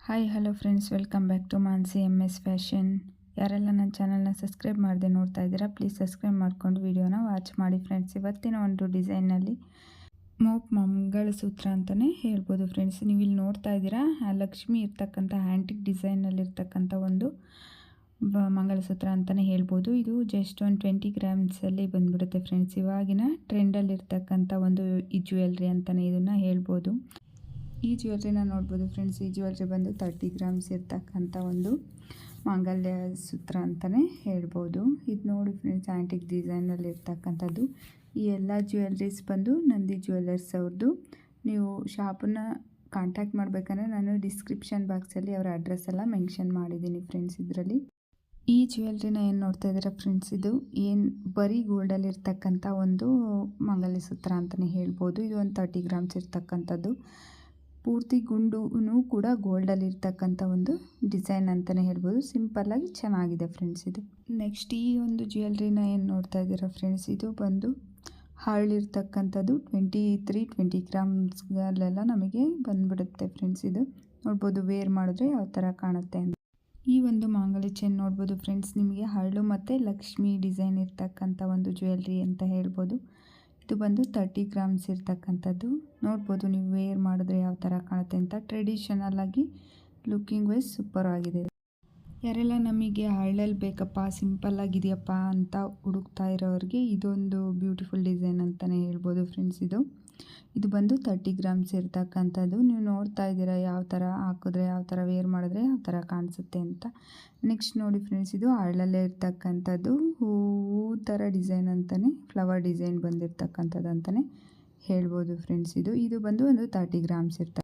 Hi hello friends, welcome back to Mansi MS fashion. ಯಾರೆಲ್ಲ ನನ್ನ ಚಾನಲ್ನ ಸಬ್ಸ್ಕ್ರೈಬ್ ಮಾಡದೆ ನೋಡ್ತಾ ಇದ್ದೀರಾ, ಪ್ಲೀಸ್ ಸಬ್ಸ್ಕ್ರೈಬ್ ಮಾಡ್ಕೊಂಡು ವಿಡಿಯೋನ ವಾಚ್ ಮಾಡಿ ಫ್ರೆಂಡ್ಸ್. ಇವತ್ತಿನ ಒಂದು ಡಿಸೈನಲ್ಲಿ ಮೋಪ್ ಮಂಗಳಸೂತ್ರ ಅಂತಲೇ ಹೇಳ್ಬೋದು ಫ್ರೆಂಡ್ಸ್. ನೀವು ಇಲ್ಲಿ ನೋಡ್ತಾ ಇದ್ದೀರಾ, ಲಕ್ಷ್ಮಿ ಇರ್ತಕ್ಕಂಥ ಆ್ಯಂಟಿಕ್ ಡಿಸೈನಲ್ಲಿರ್ತಕ್ಕಂಥ ಒಂದು ಮಂಗಳಸೂತ್ರ ಅಂತಲೇ ಹೇಳ್ಬೋದು. ಇದು ಜಸ್ಟ್ ಒಂದು 20 ಗ್ರಾಮ್ಸಲ್ಲಿ ಬಂದುಬಿಡುತ್ತೆ ಫ್ರೆಂಡ್ಸ್. ಇವಾಗಿನ ಟ್ರೆಂಡಲ್ಲಿರ್ತಕ್ಕಂಥ ಒಂದು ಈ ಜ್ಯುವೆಲ್ರಿ ಅಂತಲೇ ಇದನ್ನು ಹೇಳ್ಬೋದು. ಈ ಜ್ಯುವೆಲ್ರಿನ ನೋಡ್ಬೋದು ಫ್ರೆಂಡ್ಸ್. ಈ ಜ್ಯುವೆಲ್ರಿ ಬಂದು 30 ಗ್ರಾಮ್ಸ್ ಇರ್ತಕ್ಕಂಥ ಒಂದು ಮಾಂಗಲ್ಯ ಸೂತ್ರ ಅಂತಲೇ ಹೇಳ್ಬೋದು. ಇದು ನೋಡಿ ಫ್ರೆಂಡ್ಸ್, ಆ್ಯಂಟಿಕ್ ಡಿಸೈನಲ್ಲಿ ಇರ್ತಕ್ಕಂಥದ್ದು. ಈ ಎಲ್ಲ ಜ್ಯುವೆಲ್ರೀಸ್ ಬಂದು ನಂದಿ ಜ್ಯುವೆಲ್ಲರ್ಸ್ ಅವ್ರದ್ದು. ನೀವು ಶಾಪನ್ನು ಕಾಂಟ್ಯಾಕ್ಟ್ ಮಾಡಬೇಕಂದ್ರೆ ನಾನು ಡಿಸ್ಕ್ರಿಪ್ಷನ್ ಬಾಕ್ಸಲ್ಲಿ ಅವರ ಅಡ್ರೆಸ್ ಎಲ್ಲ ಮೆನ್ಷನ್ ಮಾಡಿದ್ದೀನಿ ಫ್ರೆಂಡ್ಸ್. ಇದರಲ್ಲಿ ಈ ಜ್ಯುವೆಲ್ರಿನ ಏನು ನೋಡ್ತಾ ಇದ್ದೀರಾ ಫ್ರೆಂಡ್ಸ್, ಇದು ಏನು ಬರೀ ಗೋಲ್ಡಲ್ಲಿ ಇರ್ತಕ್ಕಂಥ ಒಂದು ಮಾಂಗಲ್ಯ ಸೂತ್ರ ಅಂತಲೇ ಹೇಳ್ಬೋದು. ಇದು ಒಂದು 30 ಗ್ರಾಮ್ಸ್ ಇರ್ತಕ್ಕಂಥದ್ದು. ಪೂರ್ತಿ ಗುಂಡು ಕೂಡ ಗೋಲ್ಡಲ್ಲಿ ಇರ್ತಕ್ಕಂಥ ಒಂದು ಡಿಸೈನ್ ಅಂತಲೇ ಹೇಳ್ಬೋದು. ಸಿಂಪಲ್ಲಾಗಿ ಚೆನ್ನಾಗಿದೆ ಫ್ರೆಂಡ್ಸ್ ಇದು. ನೆಕ್ಸ್ಟ್ ಈ ಒಂದು ಜ್ಯುವೆಲ್ರಿನ ಏನು ನೋಡ್ತಾ ಇದ್ದೀರಾ ಫ್ರೆಂಡ್ಸ್, ಇದು ಬಂದು ಹರಳಿರ್ತಕ್ಕಂಥದ್ದು 20 ಗ್ರಾಮ್ಸ್ಗಳೆಲ್ಲ ನಮಗೆ ಬಂದುಬಿಡುತ್ತೆ ಫ್ರೆಂಡ್ಸ್. ಇದು ನೋಡ್ಬೋದು, ವೇರ್ ಮಾಡಿದ್ರೆ ಯಾವ ಥರ ಕಾಣುತ್ತೆ ಅಂತ. ಈ ಒಂದು ಮಾಂಗಲ್ಯ ಚೈನ್ ನೋಡ್ಬೋದು ಫ್ರೆಂಡ್ಸ್, ನಿಮಗೆ ಹರಳು ಮತ್ತು ಲಕ್ಷ್ಮಿ ಡಿಸೈನ್ ಇರ್ತಕ್ಕಂಥ ಒಂದು ಜ್ಯುವೆಲ್ರಿ ಅಂತ ಹೇಳ್ಬೋದು. ಇದು ಬಂದು 30 ಗ್ರಾಮ್ಸ್ ಇರ್ತಕ್ಕಂಥದ್ದು. ನೋಡ್ಬೋದು ನೀವು ವೇರ್ ಮಾಡಿದ್ರೆ ಯಾವ ಥರ ಕಾಣುತ್ತೆ ಅಂತ. ಟ್ರೆಡಿಷನಲ್ ಆಗಿ ಲುಕ್ಕಿಂಗ್ ವೈಸ್ ಸೂಪರ್ ಆಗಿದೆ. ಯಾರೆಲ್ಲ ನಮಗೆ ಹರಳಲ್ಲಿ ಬೇಕಪ್ಪ, ಸಿಂಪಲ್ ಆಗಿದೆಯಪ್ಪ ಅಂತ ಹುಡುಕ್ತಾ ಇರೋರಿಗೆ ಇದೊಂದು ಬ್ಯೂಟಿಫುಲ್ ಡಿಸೈನ್ ಅಂತಲೇ ಹೇಳ್ಬೋದು ಫ್ರೆಂಡ್ಸ್. ಇದು ಬಂದು 30 ಗ್ರಾಮ್ಸ್ ಇರ್ತಕ್ಕಂಥದ್ದು. ನೀವು ನೋಡ್ತಾ ಇದ್ದೀರಾ ಯಾವ ಥರ ಹಾಕಿದ್ರೆ, ಯಾವ ಥರ ವೇರ್ ಮಾಡಿದ್ರೆ ಯಾವ ಥರ ಕಾಣಿಸುತ್ತೆ ಅಂತ. ನೆಕ್ಸ್ಟ್ ನೋಡಿ ಫ್ರೆಂಡ್ಸ್, ಇದು ಹರಳಲ್ಲೇ ಇರ್ತಕ್ಕಂಥದ್ದು ಹೂವು ಥರ ಡಿಸೈನ್ ಅಂತಲೇ, ಫ್ಲವರ್ ಡಿಸೈನ್ ಬಂದಿರ್ತಕ್ಕಂಥದ್ದು ಅಂತಲೇ ಹೇಳ್ಬೋದು ಫ್ರೆಂಡ್ಸ್. ಇದು ಬಂದು ಒಂದು 30 ಗ್ರಾಮ್ಸ್ ಇರ್ತದೆ.